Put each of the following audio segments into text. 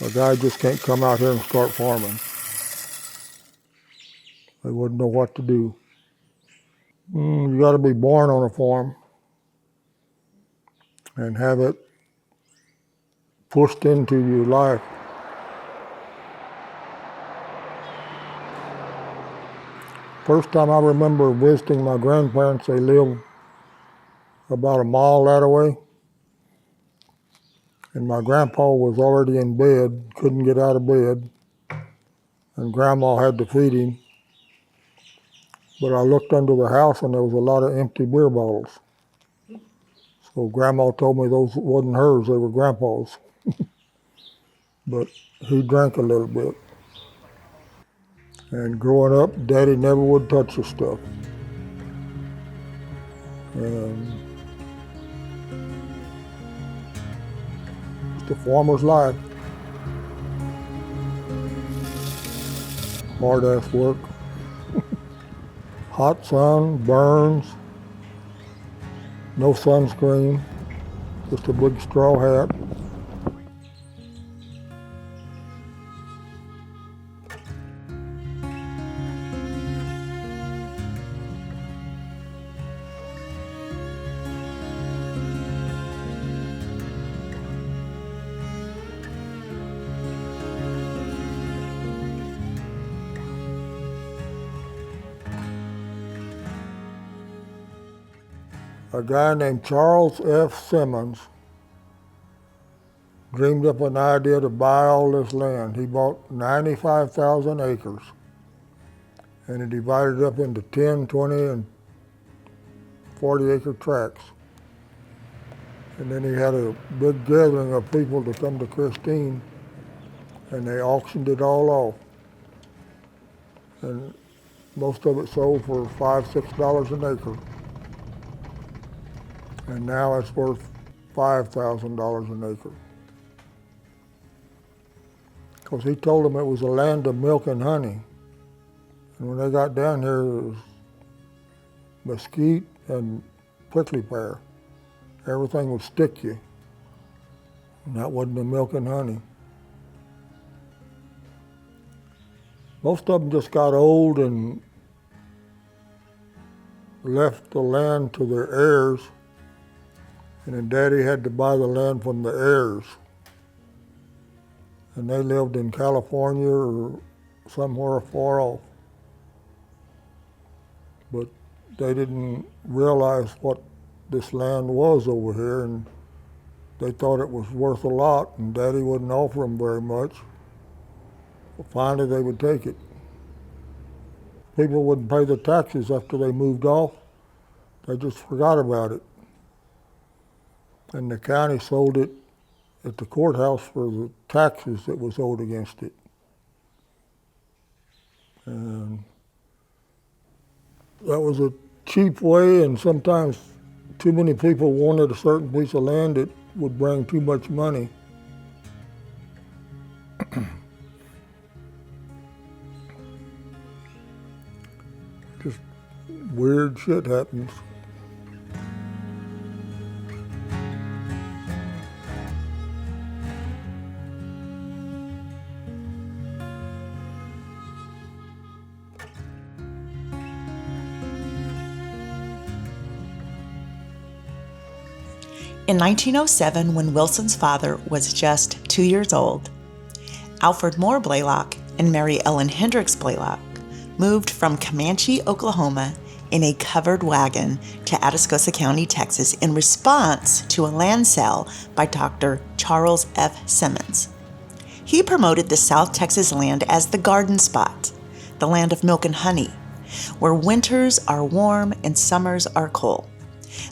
A guy just can't come out here and start farming. They wouldn't know what to do. You got to be born on a farm and have it pushed into your life. First time I remember visiting my grandparents, they lived about a mile that away. And my grandpa was already in bed, couldn't get out of bed, and grandma had to feed him. But I looked under the house and there was a lot of empty beer bottles. So grandma told me those wasn't hers, they were grandpa's. But he drank a little bit. And growing up, Daddy never would touch the stuff. And it's the farmer's life. Hard ass work. Hot sun, burns, no sunscreen, just a big straw hat. A guy named Charles F. Simmons dreamed up an idea to buy all this land. He bought 95,000 acres and he divided it up into 10, 20, and 40 acre tracts. And then he had a big gathering of people to come to Christine and they auctioned it all off. And most of it sold for $5, $6 an acre. And now it's worth $5,000 an acre. Because he told them it was a land of milk and honey. And when they got down here, there was mesquite and prickly pear. Everything would stick you. And that wasn't the milk and honey. Most of them just got old and left the land to their heirs. And then Daddy had to buy the land from the heirs. And they lived in California or somewhere far off. But they didn't realize what this land was over here, and they thought it was worth a lot, and Daddy wouldn't offer them very much. But finally they would take it. People wouldn't pay the taxes after they moved off. They just forgot about it. And the county sold it at the courthouse for the taxes that was owed against it. And that was a cheap way, and sometimes too many people wanted a certain piece of land that would bring too much money. Just weird shit happens. In 1907, when Wilson's father was just 2 years old, Alfred Moore Blalock and Mary Ellen Hendricks Blalock moved from Comanche, Oklahoma in a covered wagon to Atascosa County, Texas in response to a land sale by Dr. Charles F. Simmons. He promoted the South Texas land as the garden spot, the land of milk and honey, where winters are warm and summers are cold.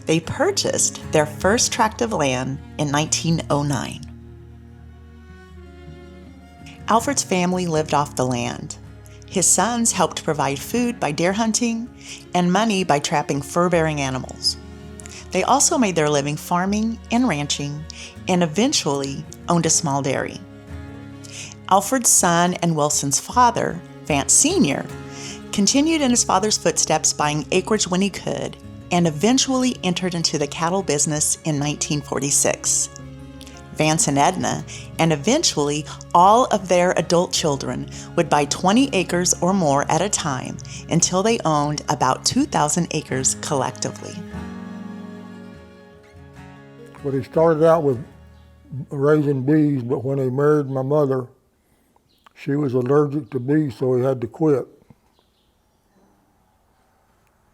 They purchased their first tract of land in 1909. Alfred's family lived off the land. His sons helped provide food by deer hunting and money by trapping fur-bearing animals. They also made their living farming and ranching and eventually owned a small dairy. Alfred's son and Wilson's father, Vance Sr., continued in his father's footsteps, buying acreage when he could, and eventually entered into the cattle business in 1946. Vance and Edna, and eventually all of their adult children would buy 20 acres or more at a time until they owned about 2,000 acres collectively. But he started out with raising bees, but when he married my mother, she was allergic to bees, so he had to quit.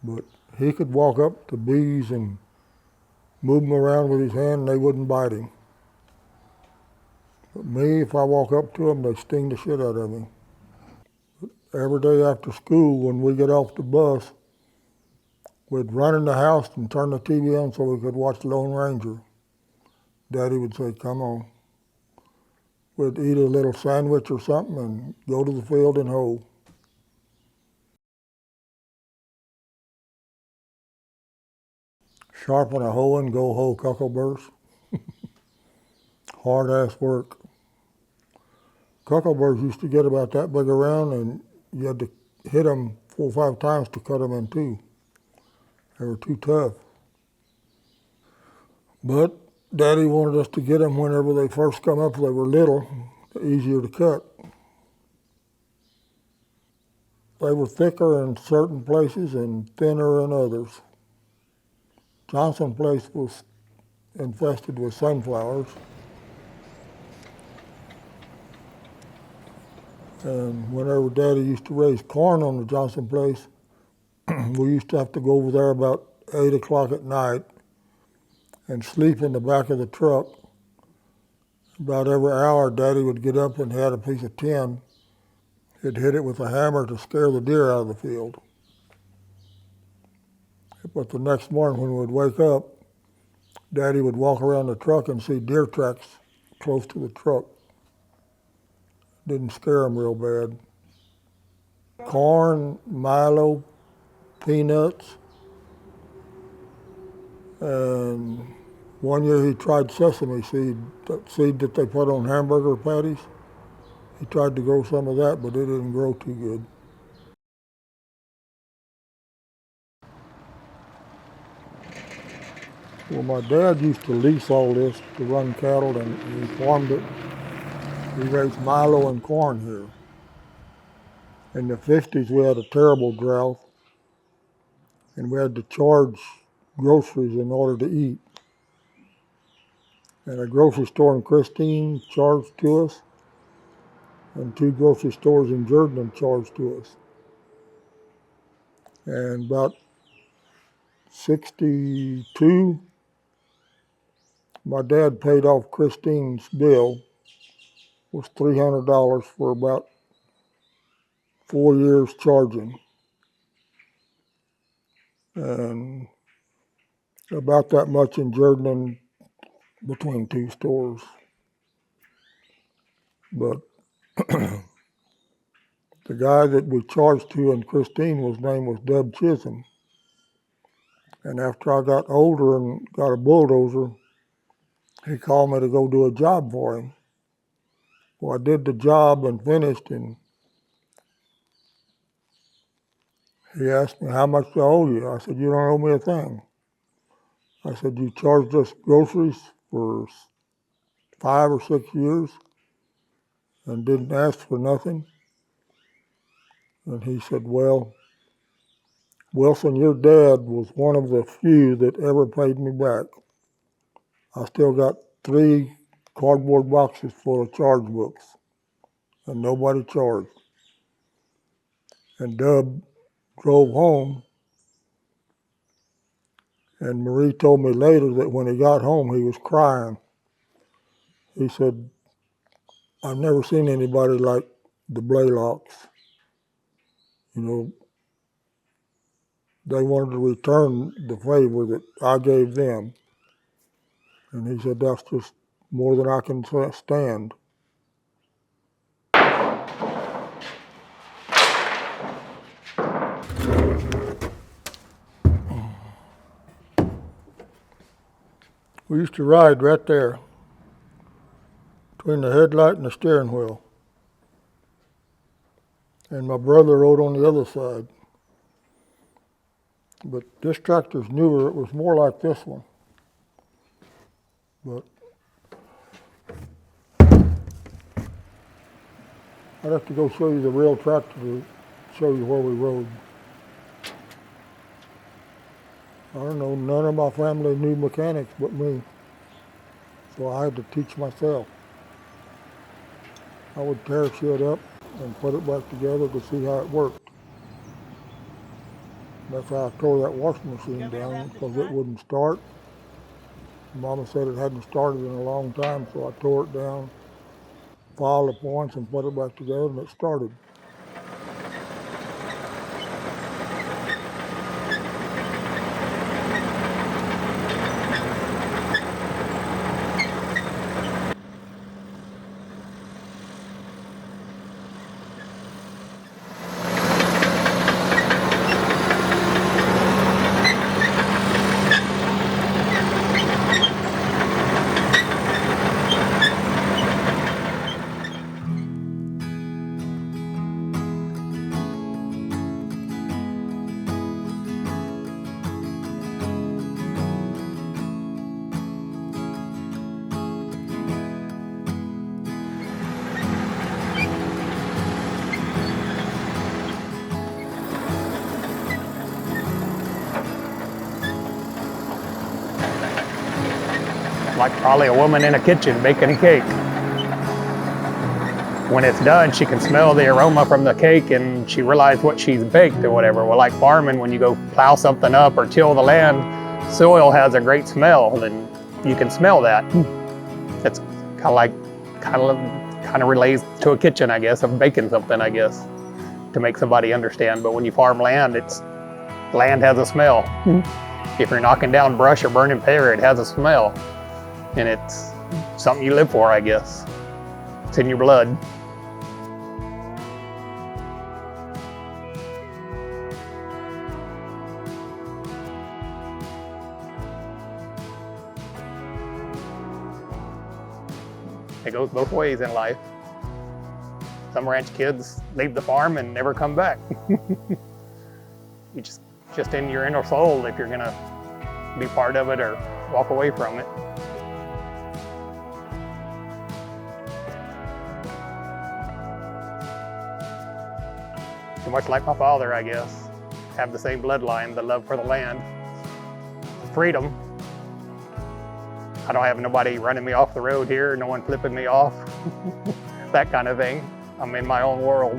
But he could walk up to bees and move them around with his hand and they wouldn't bite him. But me, if I walk up to them, they sting the shit out of me. Every day after school, when we get off the bus, we'd run in the house and turn the TV on so we could watch Lone Ranger. Daddy would say, come on. We'd eat a little sandwich or something and go to the field and hoe. Sharpen a hoe and go hoe cuckoldburrs. Hard ass work. Cuckoldburrs used to get about that big around and you had to hit them 4 or 5 times to cut them in two. They were too tough. But Daddy wanted us to get them whenever they first come up. They were little, easier to cut. They were thicker in certain places and thinner in others. Johnson Place was infested with sunflowers. And whenever Daddy used to raise corn on the Johnson Place, we used to have to go over there about 8 o'clock at night and sleep in the back of the truck. About every hour, Daddy would get up and had a piece of tin. He'd hit it with a hammer to scare the deer out of the field. But the next morning when we'd wake up, Daddy would walk around the truck and see deer tracks close to the truck. Didn't scare him real bad. Corn, Milo, peanuts, and one year he tried sesame seed, that seed that they put on hamburger patties. He tried to grow some of that, but it didn't grow too good. Well, my dad used to lease all this to run cattle, and he farmed it. He raised Milo and corn here. In the 50s, we had a terrible drought, and we had to charge groceries in order to eat. And a grocery store in Christine charged to us, and 2 grocery stores in Jordan charged to us. And about 62, my dad paid off Christine's bill, was $300 for about 4 years charging. And about that much in Jordan between 2 stores. But the guy that we charged to in Christine, his name was Dub Chisholm. And after I got older and got a bulldozer, he called me to go do a job for him. Well, I did the job and finished, and he asked me, how much do I owe you? I said, you don't owe me a thing. I said, you charged us groceries for 5 or 6 years and didn't ask for nothing. And he said, well, Wilson, your dad was one of the few that ever paid me back. I still got 3 cardboard boxes full of charge books, and nobody charged. And Dub drove home, and Marie told me later that when he got home, he was crying. He said, I've never seen anybody like the Blalocks. You know, they wanted to return the favor that I gave them. And he said, that's just more than I can stand. We used to ride right there between the headlight and the steering wheel. And my brother rode on the other side. But this tractor's newer. It was more like this one. But I'd have to go show you the real tractor to show you where we rode. I don't know, none of my family knew mechanics but me, so I had to teach myself. I would tear shit up and put it back together to see how it worked. That's how I tore that washing machine down, because it wouldn't start. Mama said it hadn't started in a long time, so I tore it down, filed the points and put it back together, and it started. Like probably a woman in a kitchen baking a cake. When it's done, she can smell the aroma from the cake and she realizes what she's baked or whatever. Well, like farming, when you go plow something up or till the land, soil has a great smell and you can smell that. It's kind of relates to a kitchen, I guess, of baking something, I guess, to make somebody understand. But when you farm land, land has a smell. If you're knocking down brush or burning pear, it has a smell. And it's something you live for, I guess. It's in your blood. It goes both ways in life. Some ranch kids leave the farm and never come back. You just in your inner soul if you're gonna be part of it or walk away from it. Too much like my father, I guess. Have the same bloodline, the love for the land, freedom. I don't have nobody running me off the road here, no one flipping me off, that kind of thing. I'm in my own world.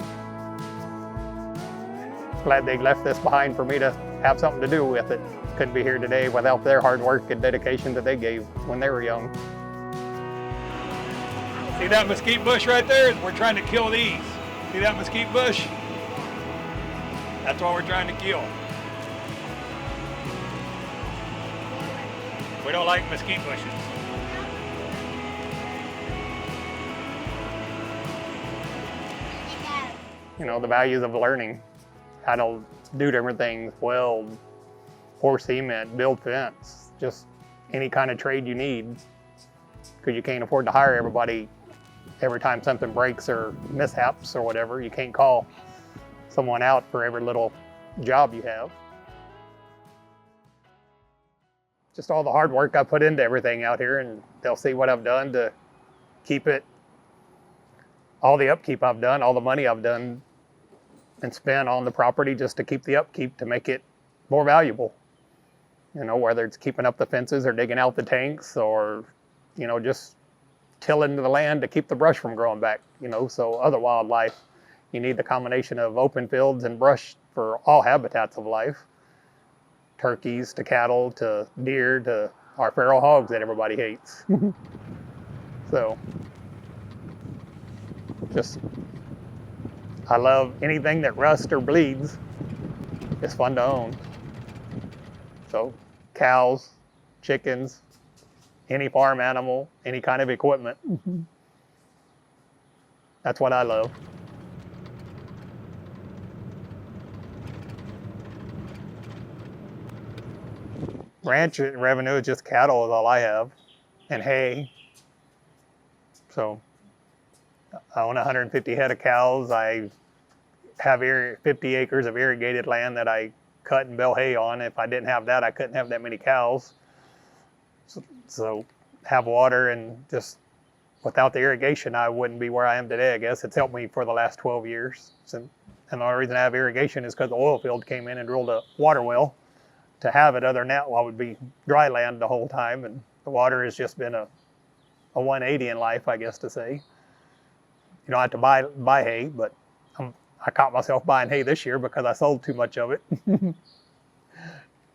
Glad they left this behind for me to have something to do with it. Couldn't be here today without their hard work and dedication that they gave when they were young. See that mesquite bush right there? We're trying to kill these. See that mesquite bush? That's what we're trying to kill. We don't like mesquite bushes. You know, the values of learning how to do different things, weld, pour cement, build fence, just any kind of trade you need, because you can't afford to hire everybody every time something breaks or mishaps or whatever. You can't call someone out for every little job you have. Just all the hard work I put into everything out here, and they'll see what I've done to keep it, all the upkeep I've done, all the money I've done and spent on the property just to keep the upkeep, to make it more valuable. You know, whether it's keeping up the fences or digging out the tanks or, you know, just tilling the land to keep the brush from growing back, you know, so other wildlife. You need the combination of open fields and brush for all habitats of life. Turkeys to cattle to deer to our feral hogs that everybody hates. So, I love anything that rusts or bleeds. It's fun to own. So, cows, chickens, any farm animal, any kind of equipment. That's what I love. Ranch revenue is just cattle is all I have, and hay. So I own 150 head of cows. I have 50 acres of irrigated land that I cut and bale hay on. If I didn't have that, I couldn't have that many cows. So have water and just without the irrigation, I wouldn't be where I am today, I guess. It's helped me for the last 12 years. And the only reason I have irrigation is because the oil field came in and drilled a water well to have it. Other than that, well, I would be dry land the whole time. And the water has just been a 180 in life, I guess to say. You don't have to buy hay, but I caught myself buying hay this year because I sold too much of it.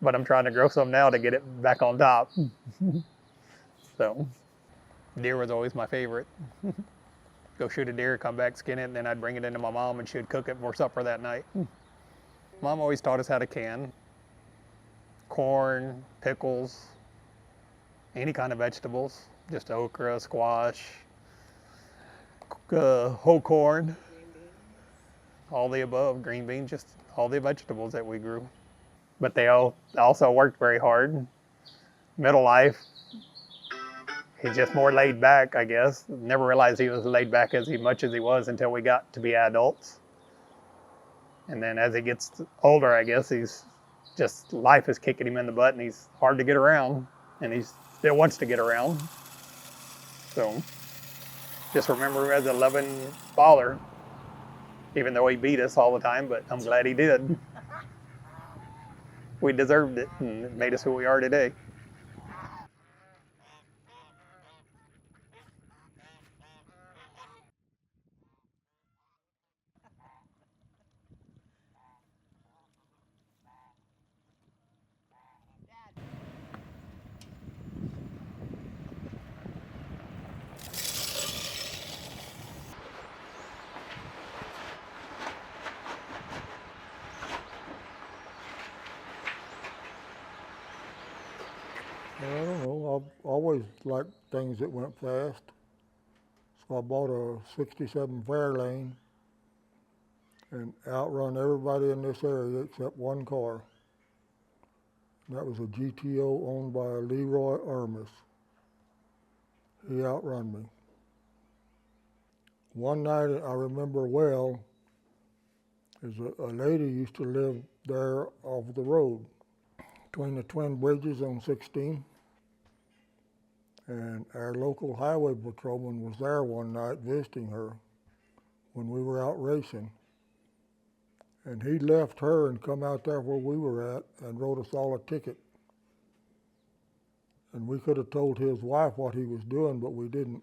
But I'm trying to grow some now to get it back on top. So, deer was always my favorite. Go shoot a deer, come back, skin it, and then I'd bring it into my mom and she'd cook it for supper that night. Mom always taught us how to can. Corn, pickles, any kind of vegetables. Just okra, squash, whole corn, all the above, green beans, just all the vegetables that we grew. But they all also worked very hard. Middle life, he's just more laid back, I guess. Never realized he was laid back as much as he was until we got to be adults. And then as he gets older, I guess he's just, life is kicking him in the butt and he's hard to get around and he still wants to get around. So just remember him as a loving father, even though he beat us all the time, but I'm glad he did. We deserved it and it made us who we are today. I don't know. I've always liked things that went fast. So I bought a 67 Fairlane and outrun everybody in this area except one car. And that was a GTO owned by Leroy Ermis. He outrun me. One night I remember well, is a lady used to live there off the road between the twin bridges on 16. And our local highway patrolman was there one night visiting her when we were out racing. And he left her and come out there where we were at and wrote us all a ticket. And we could have told his wife what he was doing, but we didn't.